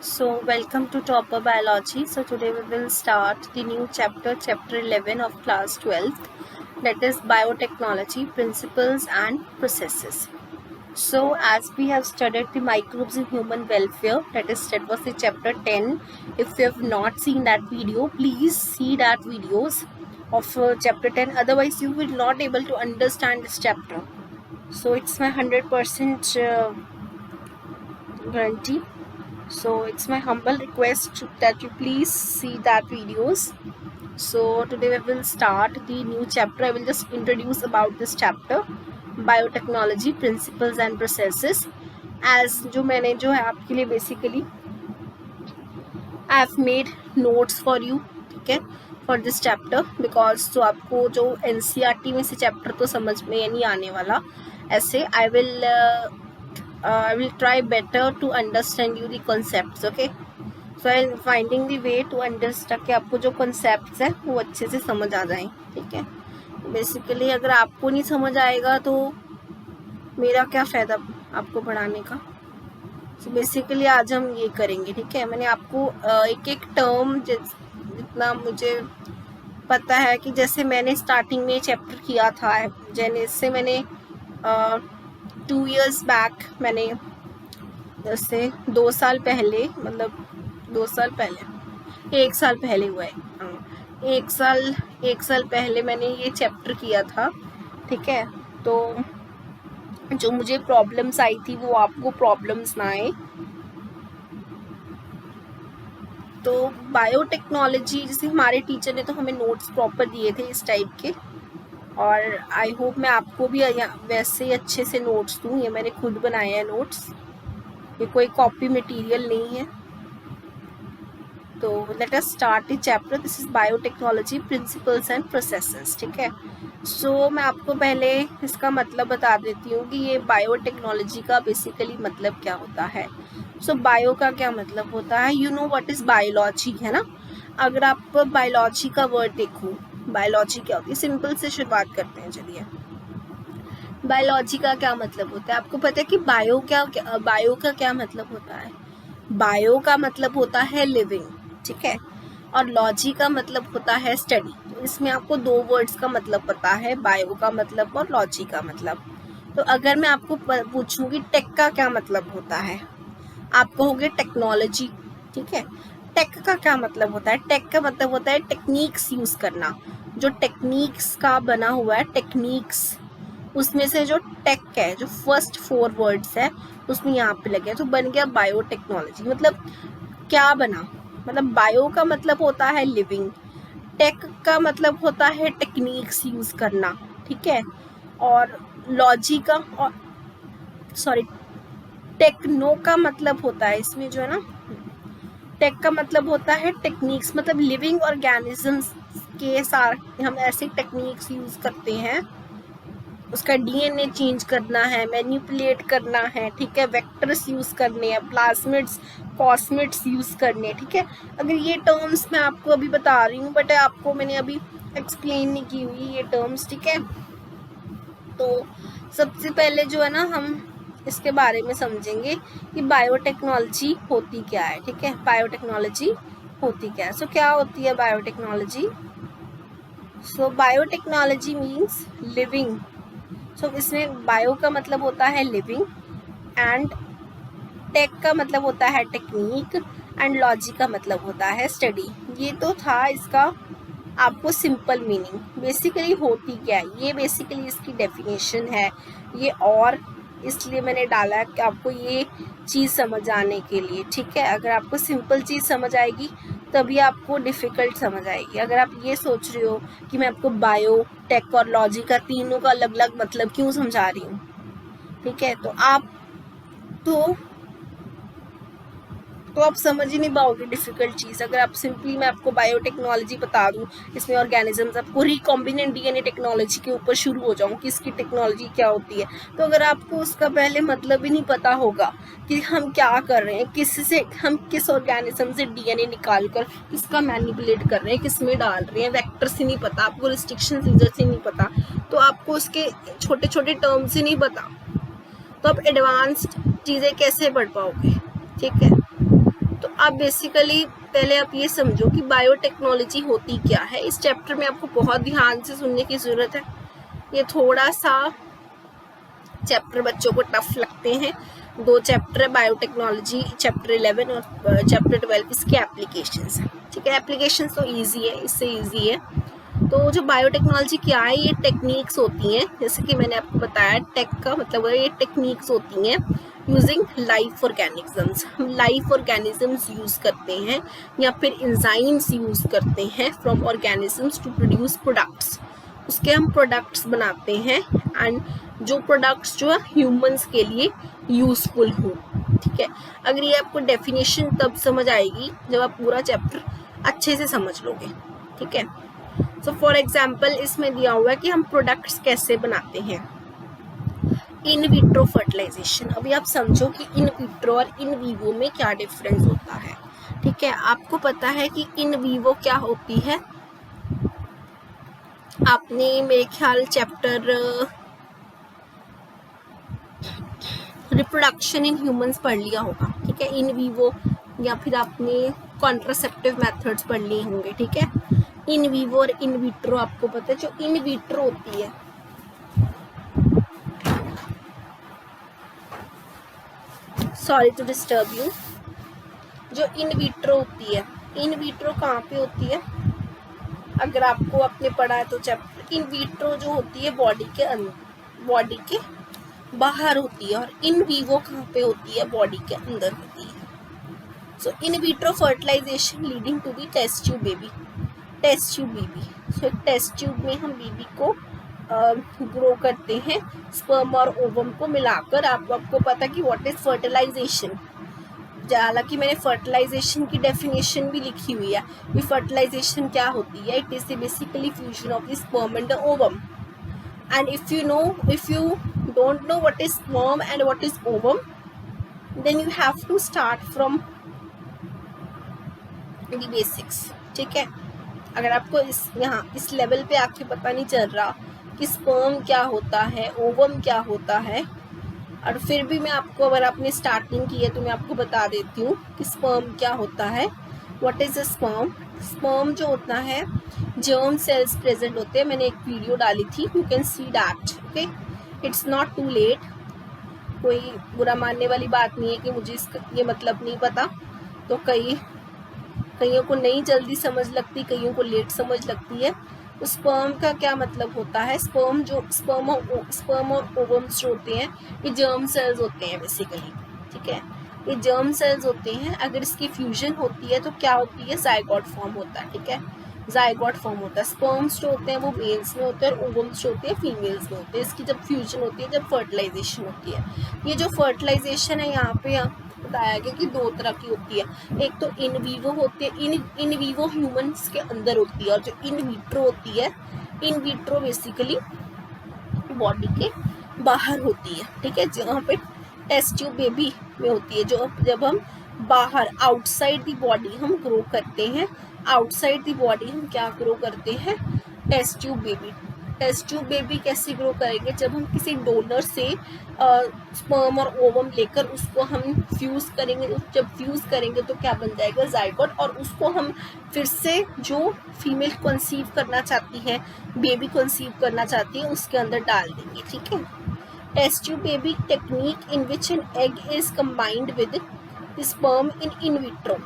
Welcome to Topper Biology. So, today we will start the new chapter, chapter 11 of class 12th, that is Biotechnology, Principles and Processes. So, as we have studied the microbes in human welfare, that was the chapter 10. If you have not seen that video, please see that videos of chapter 10. Otherwise, you will not able to understand this chapter. So, it's my 100% guarantee. So it's my humble request that you please see that videos. So today we will start the new chapter. I will just introduce about this chapter, biotechnology, principles and processes. As जो मैंने जो है आपके लिए basically I have made notes for you, ठीक है, for this chapter because तो आपको जो NCERT में से chapter तो समझ में नहीं आने वाला. ऐसे I will try better to understand you the concepts. Okay, so I'm finding the way to understand कि आपको जो concepts है वो अच्छे से समझ आ जाएं. ठीक है, बेसिकली अगर आपको नहीं समझ आएगा तो मेरा क्या फ़ायदा आपको पढ़ाने का. तो बेसिकली आज हम ये करेंगे. ठीक है, मैंने आपको एक एक टर्म जितना मुझे पता है कि जैसे मैंने स्टार्टिंग में चैप्टर किया था जैसे मैंने 2 years बैक मैंने जैसे 2 साल पहले मतलब 2 साल पहले 1 साल पहले हुआ है 1 साल पहले मैंने ये चैप्टर किया था. ठीक है, तो जो मुझे प्रॉब्लम्स आई थी वो आपको प्रॉब्लम्स ना आए. तो बायोटेक्नोलॉजी जैसे हमारे टीचर ने तो हमें नोट्स प्रॉपर दिए थे इस टाइप के, और आई होप मैं आपको भी वैसे ही अच्छे से नोट्स दूँ. ये मैंने खुद बनाए हैं नोट्स, ये कोई कॉपी मटेरियल नहीं है. तो let us start the chapter. This is biotechnology, principles and processes. ठीक है, सो मैं आपको पहले इसका मतलब बता देती हूँ कि ये बायोटेक्नोलॉजी का बेसिकली मतलब क्या होता है. सो बायो का क्या मतलब होता है, you know what is biology, है ना. अगर आप बायोलॉजी का वर्ड देखो, बायोलॉजी क्या होती है, सिंपल से शुरुआत करते हैं. चलिए, बायोलॉजी का क्या मतलब होता है आपको पता है कि बायो का क्या मतलब होता है. बायो का मतलब होता है लिविंग, ठीक है, और लॉजी का मतलब होता है स्टडी. तो इसमें आपको 2 वर्ड्स का मतलब पता है, बायो का मतलब और लॉजी का मतलब. तो अगर मैं आपको पूछूं कि टेक का क्या मतलब होता है, आप कहोगे टेक्नोलॉजी. ठीक है, टेक का क्या मतलब होता है, टेक का मतलब होता है टेक्निक्स यूज़ करना. जो टेक्निक्स का बना हुआ है, टेक्निक्स, उसमें से जो टेक है, जो फर्स्ट 4 वर्ड्स है उसमें यहाँ पे लगे, तो बन गया बायोटेक्नोलॉजी. मतलब क्या बना, मतलब बायो का मतलब होता है लिविंग, टेक का मतलब होता है टेक्निक्स यूज़ करना. ठीक है, और लॉजी का और सॉरी टेक्नो का मतलब होता है, इसमें जो है ना, टेक का मतलब होता है टेक्निक्स, मतलब लिविंग ऑर्गेनिजम्स के साथ हम ऐसे टेक्निक्स यूज़ करते हैं, उसका डीएनए चेंज करना है, मैनिपुलेट करना है. ठीक है, वेक्टर्स यूज़ करने हैं, प्लाज्मिड्स, कॉस्मिड्स यूज़ करने हैं. ठीक है, अगर ये टर्म्स मैं आपको अभी बता रही हूँ बट आपको मैंने अभी एक्सप्लेन नहीं की हुई ये टर्म्स. ठीक है, तो सबसे पहले जो है ना हम इसके बारे में समझेंगे कि बायोटेक्नोलॉजी होती क्या है. ठीक है, बायोटेक्नोलॉजी होती क्या है. सो क्या होती है बायोटेक्नोलॉजी. सो बायोटेक्नोलॉजी मीन्स लिविंग. सो इसमें बायो का मतलब होता है लिविंग, एंड टेक का मतलब होता है टेक्निक, एंड लॉजी का मतलब होता है स्टडी. ये तो था इसका आपको सिंपल मीनिंग. बेसिकली होती क्या है, ये बेसिकली इसकी डेफिनेशन है ये, और इसलिए मैंने डाला है कि आपको ये चीज़ समझ आने के लिए. ठीक है, अगर आपको सिंपल चीज़ समझ आएगी तभी आपको डिफ़िकल्ट समझ आएगी. अगर आप ये सोच रहे हो कि मैं आपको बायो, टेक और लॉजी का तीनों का अलग अलग मतलब क्यों समझा रही हूँ, ठीक है, तो आप समझ ही नहीं पाओगे डिफ़िकल्ट चीज़. अगर आप सिंपली मैं आपको बायोटेक्नोलॉजी बता दूँ, इसमें ऑर्गेनिजम्स, आपको रिकॉम्बिनेंट डीएनए टेक्नोलॉजी के ऊपर शुरू हो जाऊँ कि इसकी टेक्नोलॉजी क्या होती है, तो अगर आपको उसका पहले मतलब ही नहीं पता होगा कि हम क्या कर रहे हैं, हम किस ऑर्गेनिज्म से डीएनए निकाल कर किसका मैनिपुलेट कर रहे हैं, किस में डाल रहे हैं, वेक्टर से नहीं पता, आपको रिस्ट्रिक्शन सीजर से नहीं पता, तो आपको उसके छोटे छोटे टर्म से नहीं पता, तो आप एडवांस्ड चीज़ें कैसे पढ़ पाओगे. ठीक है, तो आप बेसिकली पहले आप ये समझो कि बायोटेक्नोलॉजी होती क्या है। इस चैप्टर में आपको बहुत ध्यान से सुनने की ज़रूरत है। ये थोड़ा सा चैप्टर बच्चों को टफ लगते हैं। 2 चैप्टर है, बायोटेक्नोलॉजी चैप्टर 11 और चैप्टर 12 इसके एप्लीकेशंस हैं। ठीक है, एप्लीकेशंस तो ईजी है, इससे ईजी है। तो जो बायोटेक्नोलॉजी क्या है, ये टेक्निक्स होती हैं, जैसे कि मैंने आपको बताया टेक का मतलब ये टेक्निक्स होती हैं यूजिंग लाइफ ऑर्गेनिजम्स। हम लाइफ ऑर्गेनिजम्स यूज़ करते हैं या फिर एंजाइम्स यूज़ करते हैं from organisms to produce products. उसके हम प्रोडक्ट्स बनाते हैं एंड जो प्रोडक्ट्स जो है ह्यूमंस के लिए यूज़फुल हो। ठीक है, अगर ये आपको डेफिनेशन तब समझ आएगी जब आप पूरा चैप्टर अच्छे से समझ लोगे। ठीक है, सो फॉर एग्जाम्पल इसमें दिया हुआ है कि हम प्रोडक्ट्स कैसे बनाते हैं। In vitro fertilisation. अभी आप समझो कि इन विट्रो और इन वीवो में क्या डिफरेंस होता है। ठीक है, आपको पता है कि इन वीवो क्या होती है, आपने मेरे ख्याल चैप्टर रिप्रोडक्शन इन ह्यूमंस पढ़ लिया होगा। ठीक है, इन वीवो या फिर आपने कॉन्ट्रासेप्टिव मेथड्स पढ़ लिए होंगे। ठीक है, इन वीवो और इन विट्रो आपको पता है। जो इन विट्रो होती है, सॉरी टू डिस्टर्ब यू, जो इन विट्रो होती है, इन विट्रो कहाँ पे होती है, अगर आपको आपने पढ़ा है तो चैप्टर, इन विट्रो जो होती है बॉडी के अंदर, बॉडी के बाहर होती है, और इन वीवो कहाँ पे होती है, बॉडी के अंदर होती है। So in vitro fertilisation leading to the test tube baby, test tube baby. So test tube में हम बेबी को ग्रो करते हैं स्पर्म और ओवम को मिलाकर। आपको पता कि व्हाट इज फर्टिलाइजेशन, हालांकि मैंने फर्टिलाइजेशन की डेफिनेशन भी लिखी हुई है। ये फर्टिलाइजेशन क्या होती है, it is basically fusion of the sperm and the ovum. And if you don't know what is sperm and what is ovum, then you have to start from the basics. ठीक है, अगर आपको इस level पे आके पता नहीं चल रहा कि स्पर्म क्या होता है, ओवम क्या होता है, और फिर भी मैं आपको, अगर आपने स्टार्टिंग की है तो मैं आपको बता देती हूँ कि स्पर्म क्या होता है। What is a sperm? Sperm जो होता है, जर्म सेल्स प्रेजेंट होते हैं। मैंने एक वीडियो डाली थी, you can see that. Okay, it's not too late, कोई बुरा मानने वाली बात नहीं है कि मुझे इसका ये मतलब नहीं पता। तो कईयों को नहीं जल्दी समझ लगती, कईयों को लेट समझ लगती है। तो स्पर्म का क्या मतलब होता है, स्पर्म और ओवम्स जो होते हैं ये जर्म सेल्स होते हैं बेसिकली। ठीक है, ये जर्म सेल्स होते हैं। अगर इसकी फ्यूजन होती है तो क्या होती है, जायगोट फॉर्म होता है। ठीक है, जायगोट फॉर्म होता है। स्पर्म्स जो होते हैं वो मेल्स में होते हैं और ओवम्स जो होते हैं फीमेल्स में होते हैं। इसकी जब फ्यूजन होती है, जब फर्टिलाइजेशन होती है। ये जो फर्टिलाइजेशन है यहाँ पे बताया गया कि 2 तरह की होती है। एक तो इन वीवो होती है, इन वीवो ह्यूमंस के अंदर होती है, और जो इन विट्रो होती है, इन विट्रो बेसिकली बॉडी के बाहर होती है। ठीक है, जहाँ पे टेस्ट ट्यूब बेबी में होती है, जो जब हम बाहर आउटसाइड दी बॉडी हम ग्रो करते हैं, आउटसाइड दी बॉडी हम क्या ग्रो करते हैं, test tube baby. Test tube baby कैसे ग्रो करेंगे, जब हम किसी डोनर से स्पर्म और ओवम लेकर उसको हम फ्यूज़ करेंगे। जब फ्यूज़ करेंगे तो क्या बन जाएगा, जायगोट, और उसको हम फिर से जो फीमेल कंसीव करना चाहती है, बेबी कंसीव करना चाहती है, उसके अंदर डाल देंगे। ठीक है, test tube baby technique in which an egg is combined with sperm in vitro.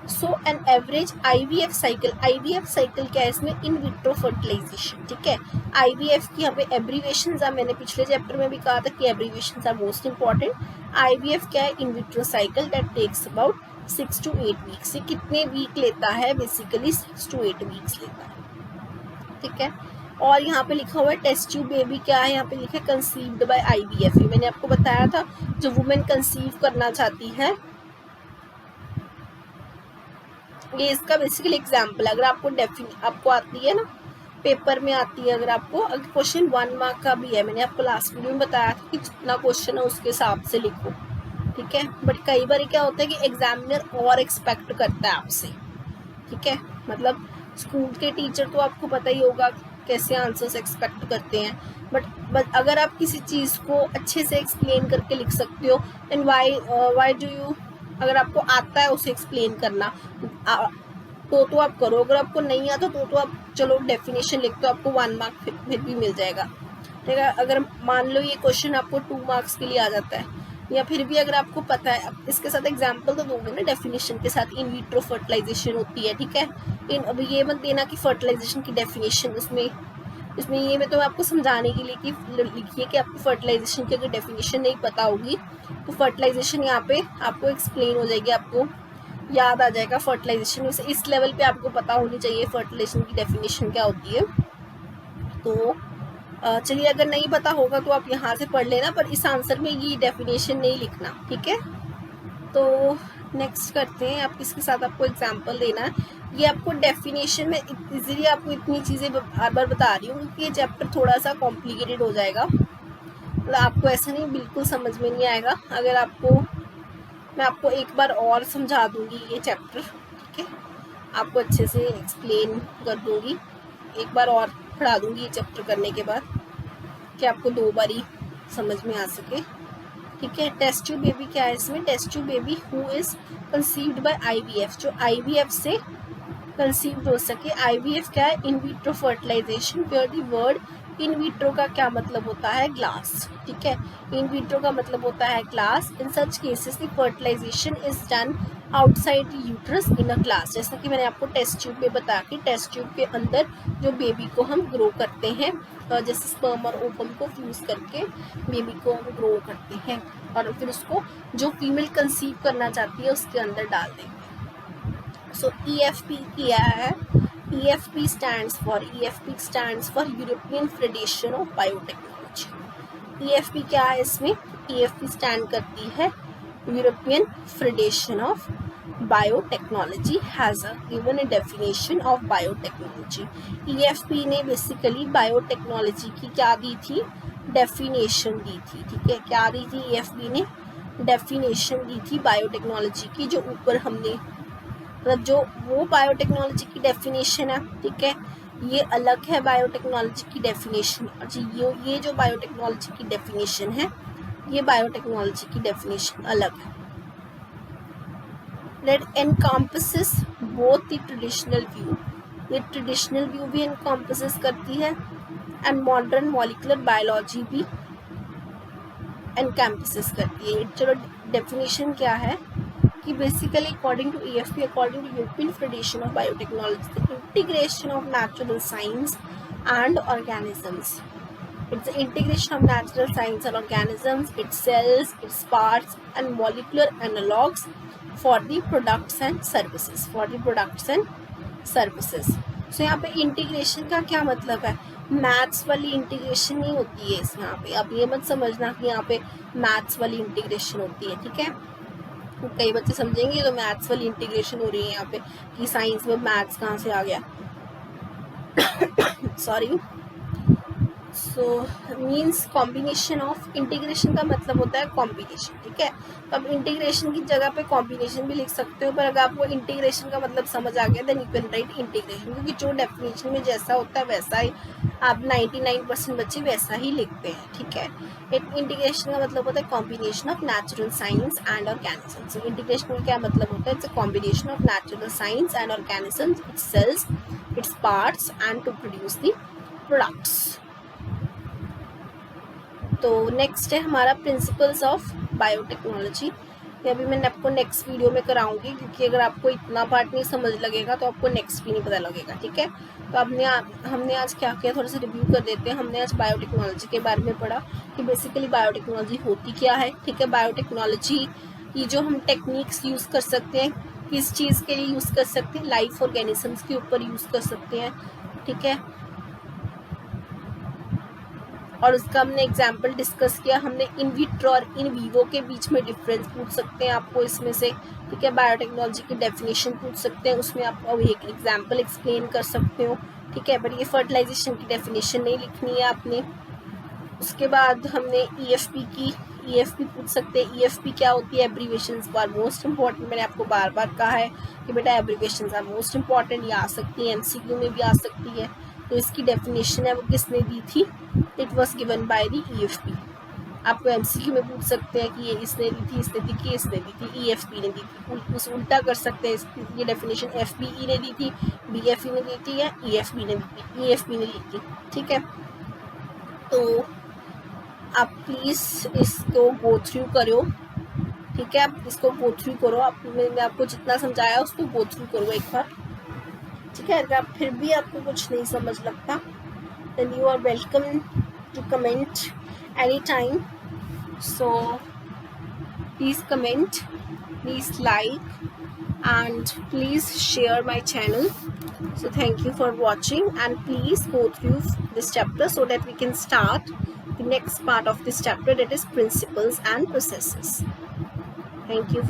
So an average IVF cycle, IVF cycle क्या है इसमें, इन विट्रो फर्टिलाइजेशन। ठीक है, IVF की यहाँ पे एब्रीवेशंस है, मैंने पिछले चैप्टर में भी कहा था कि abbreviations are most important. IVF क्या है, in vitro cycle that takes about 6 to 8 weeks. ये कितने वीक लेता है, बेसिकली 6 to 8 वीक्स लेता है। ठीक है, और यहाँ पे लिखा हुआ है टेस्ट ट्यूब बेबी क्या है, यहाँ पे लिखा है कंसीव्ड बाय IVF। मैंने आपको बताया था जो वुमेन कंसीव करना चाहती है, ये इसका बेसिकली एग्जाम्पल। अगर आपको आती है ना, पेपर में आती है, अगर क्वेश्चन 1 मार्क का भी है, मैंने आपको लास्ट वीडियो में बताया था कि जितना क्वेश्चन है उसके हिसाब से लिखो। ठीक है, बट कई बार क्या होता है कि एग्जामिनर और एक्सपेक्ट करता है आपसे। ठीक है, मतलब स्कूल के टीचर तो आपको पता ही होगा कैसे आंसर्स एक्सपेक्ट करते हैं, बट अगर आप किसी चीज़ को अच्छे से एक्सप्लेन करके लिख सकते हो, देन व्हाई डू यू अगर आपको आता है उसे एक्सप्लेन करना तो आप करो, अगर आपको नहीं आता तो आप चलो डेफिनेशन लिख दो, आपको 1 मार्क फिर भी मिल जाएगा। ठीक है, अगर मान लो ये क्वेश्चन आपको 2 मार्क्स के लिए आ जाता है, या फिर भी अगर आपको पता है, इसके साथ एग्जाम्पल तो दोगे ना डेफिनेशन के साथ, इन विट्रो फर्टिलाइजेशन होती है। ठीक है, अब ये मत देना कि फर्टिलाइजेशन की डेफिनेशन इसमें ये मैं तो आपको समझाने के लिए कि लिखिए कि आपको फर्टिलाइजेशन की अगर डेफिनेशन नहीं पता होगी तो फर्टिलाइजेशन यहाँ पे आपको एक्सप्लेन हो जाएगी, आपको याद आ जाएगा फर्टिलाइजेशन। इस लेवल पे आपको पता होनी चाहिए फर्टिलाइजेशन की डेफिनेशन क्या होती है। तो चलिए, अगर नहीं पता होगा तो आप यहाँ से पढ़ लेना, पर इस आंसर में ये डेफिनेशन नहीं लिखना। ठीक है, तो नेक्स्ट करते हैं। आप इसके साथ आपको एग्जांपल देना है। ये आपको डेफिनेशन में इजीली आपको इतनी चीज़ें बार बार बता रही हूँ क्योंकि ये चैप्टर थोड़ा सा कॉम्प्लिकेटेड हो जाएगा, मतलब आपको ऐसा नहीं बिल्कुल समझ में नहीं आएगा। अगर आपको मैं आपको एक बार और समझा दूंगी ये चैप्टर, ठीक है, आपको अच्छे से एक्सप्लेन कर दूंगी, एक बार और पढ़ा दूंगी ये चैप्टर करने के बाद कि आपको 2 बार ही समझ में आ सके। ठीक है, टेस्ट ट्यूब बेबी क्या है इसमें, test tube baby who is conceived by IVF, जो IVF से कंसीव्ड हो सके। IVF क्या है, in vitro fertilization, where the word in vitro का क्या मतलब होता है, ग्लास। ठीक है, इन विट्रो का मतलब होता है glass. In such cases the fertilization is done outside the uterus in a glass, जैसा कि मैंने आपको टेस्ट ट्यूब में बताया कि टेस्ट ट्यूब के अंदर जो बेबी को हम ग्रो करते हैं, जैसे स्पर्म और ओवम को फ्यूज करके बेबी को हम ग्रो करते हैं और फिर उसको जो फीमेल कंसीव करना चाहती है उसके अंदर डाल देंगे। सो EFP क्या है, EFP stands for European Federation of biotechnology. EFP क्या है इसमें, EFP स्टैंड करती है European Federation of biotechnology has given a definition of biotechnology. EFP ने बेसिकली बायोटेक्नोलॉजी की क्या दी थी, डेफिनेशन दी थी। ठीक है, क्या दी थी, EFP ने डेफिनेशन दी थी बायोटेक्नोलॉजी की, जो ऊपर हमने मतलब जो वो बायोटेक्नोलॉजी की डेफिनेशन है। ठीक है, ये अलग है बायोटेक्नोलॉजी की डेफिनेशन, और ये जो बायोटेक्नोलॉजी की डेफिनेशन है, ये बायोटेक्नोलॉजी की डेफिनेशन अलग है। That encompasses both the traditional view, ये ट्रेडिशनल व्यू भी encompasses करती है एंड मॉडर्न मॉलिकुलर बायोलॉजी भी encompasses करती है। चलो डेफिनेशन क्या है कि basically according to EFP, according to European Federation of Biotechnology, the integration of natural science and organisms, it's the integration of natural science and organisms, its cells, its parts and molecular analogues for the products and services, so यहाँ पे integration का क्या मतलब है, maths वाली integration नहीं होती है इस यहाँ पे, आप ये मत समझना कि यहाँ पे मैथ्स वाली इंटीग्रेशन होती है। ठीक है, कई बच्चे समझेंगे तो मैथ्स वाली इंटीग्रेशन हो रही है यहाँ पे कि साइंस में मैथ्स कहाँ से आ गया, sorry. So means combination of, integration का मतलब होता है कॉम्बिनेशन। ठीक है, तो अब इंटीग्रेशन की जगह पे कॉम्बिनेशन भी लिख सकते हो, पर अगर आपको इंटीग्रेशन का मतलब समझ आ गया then you can write integration, क्योंकि जो डेफिनेशन में जैसा होता है वैसा ही आप 99% बच्चे वैसा ही लिखते हैं। ठीक है, इंटीग्रेशन का मतलब होता है combination of natural science and organisms. So integration का क्या मतलब होता है, it's a combination of natural science and organisms, it's cells, it's parts and to produce the products. तो नेक्स्ट है हमारा प्रिंसिपल्स ऑफ बायोटेक्नोलॉजी, ये अभी मैं आपको नेक्स्ट वीडियो में कराऊंगी, क्योंकि अगर आपको इतना पार्ट नहीं समझ लगेगा तो आपको नेक्स्ट भी नहीं पता लगेगा। ठीक है, तो हमने आज क्या किया, थोड़ा सा रिव्यू कर देते हैं। हमने आज बायोटेक्नोलॉजी के बारे में पढ़ा कि बेसिकली बायोटेक्नोलॉजी होती क्या है। ठीक है, बायोटेक्नोलॉजी की जो हम टेक्निक्स यूज़ कर सकते हैं, किस चीज़ के लिए यूज़ कर सकते हैं, लाइफ ऑर्गेनिजम्स के ऊपर यूज़ कर सकते हैं। ठीक है, और उसका हमने एग्जाम्पल डिस्कस किया। हमने इन विट्रो और इन वीवो के बीच में डिफरेंस पूछ सकते हैं आपको इसमें से। ठीक है, बायोटेक्नोलॉजी की डेफिनेशन पूछ सकते हैं, उसमें आप एक एग्जाम्पल एक्सप्लेन कर सकते हो। ठीक है, बट ये फर्टिलाइजेशन की डेफिनेशन नहीं लिखनी है आपने। उसके बाद हमने EFP पूछ सकते हैं। EFP क्या होती है, एब्रीवेशंस आर मोस्ट इंपॉर्टेंट, मैंने आपको बार बार कहा है कि बेटा एब्रीवेशंस आर मोस्ट इंपॉर्टेंट, ये आ सकती है MCQ में भी आ सकती है। तो इसकी डेफिनेशन है वो किसने दी थी, it was given by the EFP। आपको MCQ में पूछ सकते हैं कि ये इसने दी थी, इसने दी थी, इसने दी थी, EFP ने दी थी, उस उल्टा कर सकते हैं, ये डेफिनेशन FBE ने दी थी, BFE ने दी थी या EFB ने दी थी, EFB ने दी थी, ठीक है। तो आप प्लीज़ इसको गो थ्रू करो, ठीक है, आप इसको गो थ्रू करो, मैंने आपको जितना समझाया उसको गो थ्रू करो एक बार, ठीक है। अगर आप फिर भी आपको कुछ नहीं समझ लगता then you are welcome to comment anytime, so please comment, please like and please share my channel. So thank you for watching and please go through this chapter so that we can start the next part of this chapter, that is principles and processes. Thank you.